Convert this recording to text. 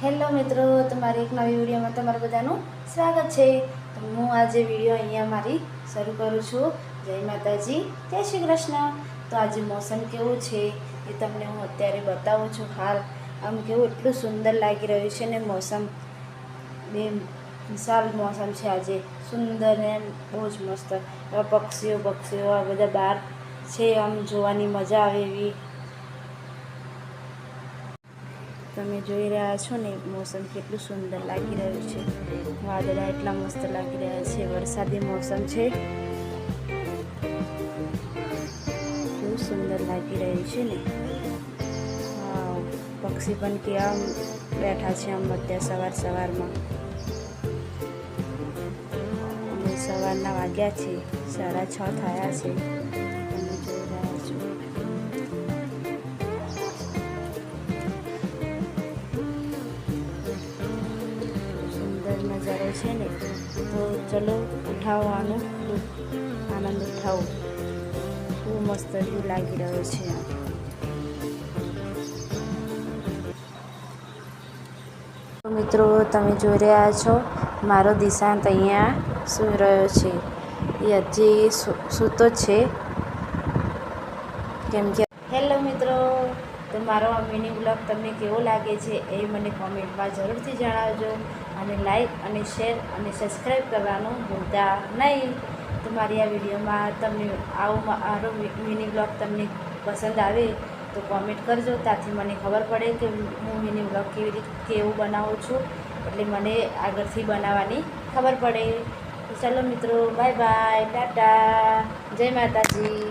Hello મિત્રો, તમારી એક નવી વિડીયોમાં તમારું બધાનું સ્વાગત છે। તો હું આજે વિડીયો અહીંયા મારી શરૂ કરું છું। જય માતાજી, જય શ્રી કૃષ્ણ। તો આજે મોસમ કેવું છે એ તમને હું અત્યારે બતાવું છું। હાલ આમ કેવું એટલું સુંદર લાગી રહ્યું છે ને મોસમ, બે વિશાળ મોસમ છે આજે, સુંદર ને બહુ જ મસ્ત। પક્ષીઓ આ બધા બહાર છે, આમ જોવાની મજા આવે એવી। તમે જોઈ રહ્યા છો ને મોસમ કેટલું સુંદર લાગી રહ્યું છે। વાદળા એટલા મસ્ત લાગી રહ્યા છે, વરસાદી મોસમ છે, કેવું સુંદર લાગી રહ્યું છે ને। પક્ષી પણ કેવા બેઠા છે આમ અત્યારે સવારમાં। અને સવારના વાગ્યા છે 6:30 થયા છે। તમે જોઈ રહ્યા છો નજારો છે ને। તો ચલો ઉઠાવવાનો આનંદ ઉઠાવો, બહુ મસ્ત વ્યૂ લાગી રહ્યો છે। મિત્રો તમે જોઈ રહ્યા છો મારો દિશાંત અહીંયા સૂઈ રહ્યો છે। એ હજી સૂતો છે કેમ કે હેલો મિત્રો, તો મારો આ મિની બ્લોગ તમને કેવો લાગે છે એ મને કોમેન્ટમાં જરૂરથી જણાવજો। અને લાઈક અને શેર અને સબસ્ક્રાઈબ કરવાનું ભૂલતા નહીં। તો મારી આ વિડીયોમાં તમને મારો મિની બ્લોગ તમને પસંદ આવે તો કોમેન્ટ કરજો, ત્યાંથી મને ખબર પડે કે હું મિની બ્લોગ કેવું બનાવું છું, એટલે મને આગળથી બનાવવાની ખબર પડે। તો ચાલો મિત્રો, બાય બાય, ટાટા, જય માતાજી।